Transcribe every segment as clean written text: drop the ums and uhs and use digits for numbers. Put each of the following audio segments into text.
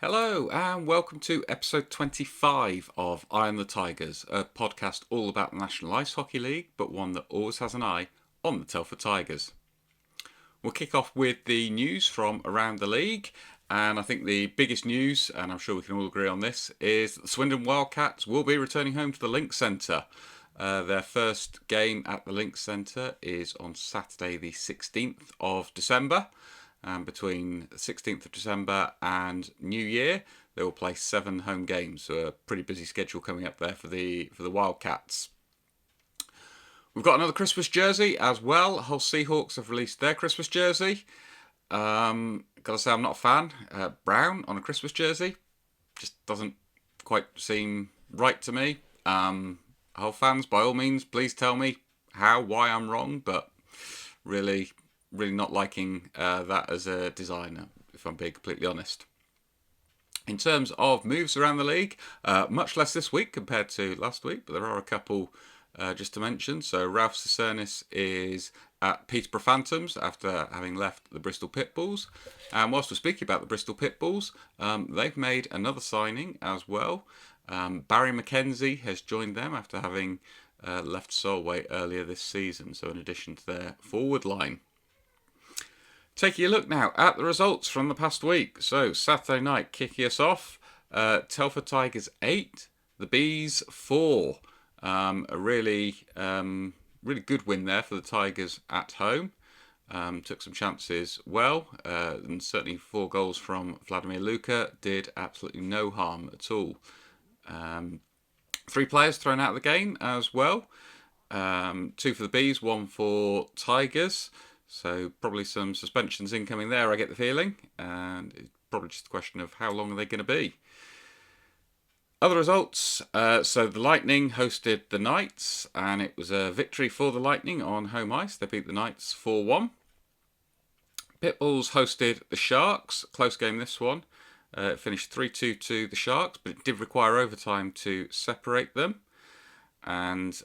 Hello and welcome to episode 25 of IOnTheTigers, a podcast all about the National Ice Hockey League, but one that always has an eye on the Telford Tigers. We'll kick off with the news from around the league, and I think the biggest news, and I'm sure we can all agree on this, is that the Swindon Wildcats will be returning home to the Links Centre. Their first game at the Links Centre is on Saturday the 16th of December. Between the 16th of December and New Year, they will play 7 home games. So a pretty busy schedule coming up there for the Wildcats. We've got another Christmas jersey as well. Hull Seahawks have released their Christmas jersey. Gotta say, I'm not a fan. Brown on a Christmas jersey just doesn't quite seem right to me. Hull fans, by all means, please tell me why I'm wrong, but really not liking that as a designer, if I'm being completely honest. In terms of moves around the league, much less this week compared to last week, but there are a couple just to mention. So Ralph Cicernis is at Peterborough Phantoms after having left the Bristol Pitbulls. And whilst we're speaking about the Bristol Pitbulls, they've made another signing as well. Barry McKenzie has joined them after having left Solway earlier this season, so in addition to their forward line. Taking a look now at the results from the past week. So Saturday night kicking us off, Telford Tigers 8, the Bees 4. A really good win there for the Tigers at home. Took some chances well, and certainly 4 goals from Vladimir Luka did absolutely no harm at all. 3 players thrown out of the game as well. 2 for the Bees, 1 for Tigers. So probably some suspensions incoming there, I get the feeling. And it's probably just a question of how long are they going to be. Other results. So the Lightning hosted the Knights, and it was a victory for the Lightning on home ice. They beat the Knights 4-1. Pitbulls hosted the Sharks. Close game this one. It finished 3-2 to the Sharks, but it did require overtime to separate them. And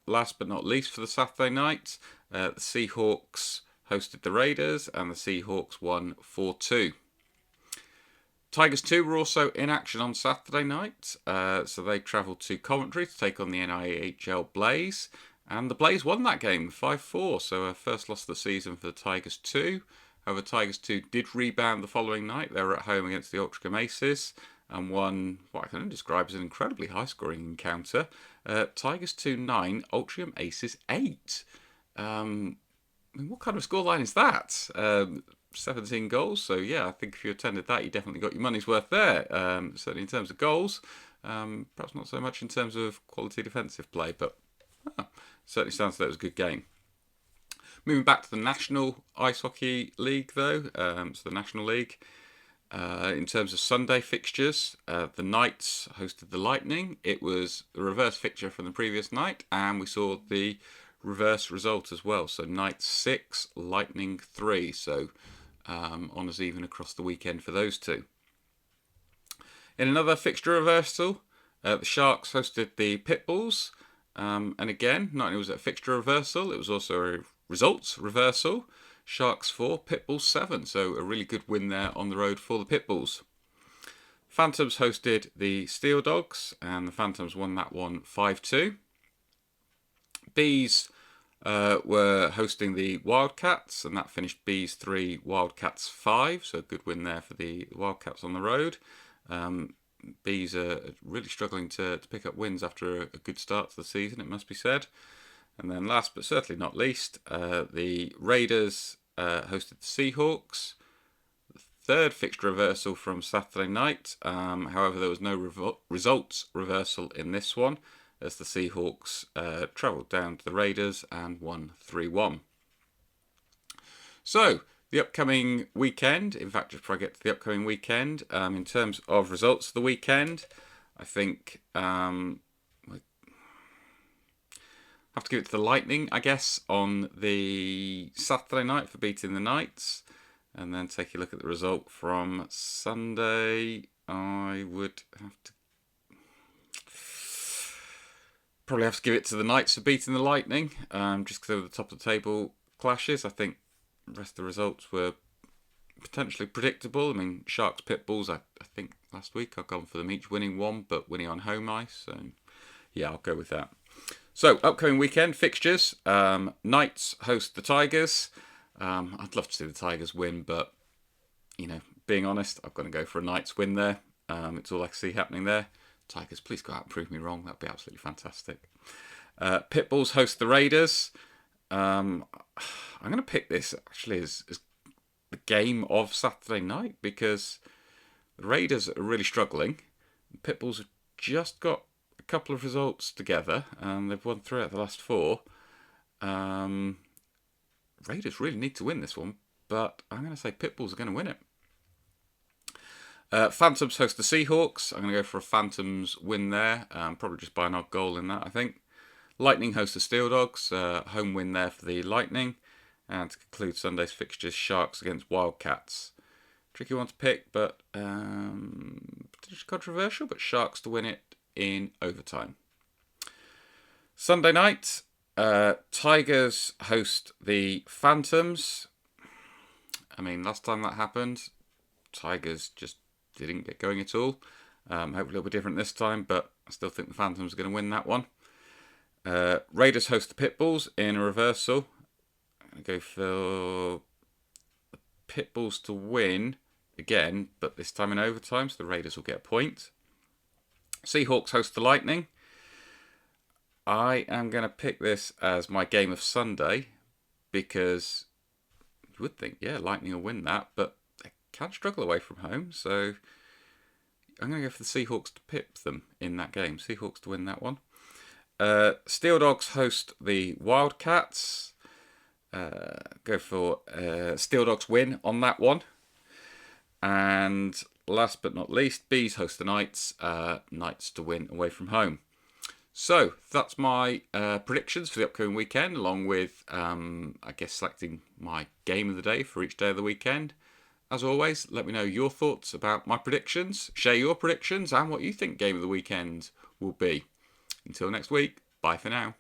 last but not least for the Saturday night, the Seahawks hosted the Raiders and the Seahawks won 4-2. Tigers 2 were also in action on Saturday night, so they travelled to Coventry to take on the NIHL Blaze, and the Blaze won that game 5-4, so a first loss of the season for the Tigers 2. However, Tigers 2 did rebound the following night. They were at home against the Altrincham Aces and won what I can only describe as an incredibly high-scoring encounter. Tigers 2-9, Altrincham Aces 8. What kind of scoreline is that? 17 goals. So, yeah, I think if you attended that, you definitely got your money's worth there. Certainly in terms of goals. Perhaps not so much in terms of quality defensive play, but certainly sounds like it was a good game. Moving back to the National Ice Hockey League, though, so the National League. In terms of Sunday fixtures, the Knights hosted the Lightning. It was the reverse fixture from the previous night, and we saw the reverse result as well. So Knights 6, Lightning 3. So honours even across the weekend for those two. In another fixture reversal, the Sharks hosted the Pitbulls. And again, not only was it a fixture reversal, it was also a results reversal. Sharks 4, Pitbulls 7. So a really good win there on the road for the Pitbulls. Phantoms hosted the Steel Dogs, and the Phantoms won that one 5-2. Bees were hosting the Wildcats, and that finished Bees 3, Wildcats 5. So a good win there for the Wildcats on the road. Bees are really struggling to pick up wins after a good start to the season, it must be said. And then last but certainly not least, the Raiders hosted the Seahawks. The third fixture reversal from Saturday night. However, there was no results reversal in this one, as the Seahawks travelled down to the Raiders and won 3-1. So, the upcoming weekend, in fact, just before I get to the upcoming weekend, in terms of results of the weekend, I think have to give it to the Lightning, I guess, on the Saturday night for beating the Knights. And then take a look at the result from Sunday. I would probably have to give it to the Knights for beating the Lightning, just because they were the top of the table clashes. I think the rest of the results were potentially predictable. I mean, Sharks Pit Bulls, I think last week I've gone for them each winning one, but winning on home ice. So yeah, I'll go with that. So upcoming weekend fixtures: Knights host the Tigers. I'd love to see the Tigers win, but being honest, I've got to go for a Knights win there. It's all I see happening there. Tigers, please go out and prove me wrong. That'd be absolutely fantastic. Pit Bulls host the Raiders. I'm going to pick this actually as the game of Saturday night because the Raiders are really struggling. Pit Bulls have just got a couple of results together. They've won 3 out of the last 4. Raiders really need to win this one, but I'm going to say Pit Bulls are going to win it. Phantoms host the Seahawks. I'm going to go for a Phantoms win there. Probably just by an odd goal in that, I think. Lightning host the Steel Dogs. Home win there for the Lightning. And to conclude Sunday's fixtures, Sharks against Wildcats. Tricky one to pick, but controversial, but Sharks to win it in overtime. Sunday night, Tigers host the Phantoms. I mean, last time that happened, Tigers just didn't get going at all. Hopefully it'll be different this time, but I still think the Phantoms are going to win that one. Raiders host the Pit Bulls in a reversal. I'm going to go for the Pit Bulls to win again, but this time in overtime, so the Raiders will get a point. Seahawks host the Lightning. I am going to pick this as my game of Sunday because you would think, yeah, Lightning will win that, but they can struggle away from home, so I'm going to go for the Seahawks to pip them in that game. Seahawks to win that one. Steel Dogs host the Wildcats. Go for Steel Dogs win on that one. And last but not least, Bees host the Knights. Knights to win away from home. So that's my predictions for the upcoming weekend, along with, selecting my game of the day for each day of the weekend. As always, let me know your thoughts about my predictions. Share your predictions and what you think game of the weekend will be. Until next week, bye for now.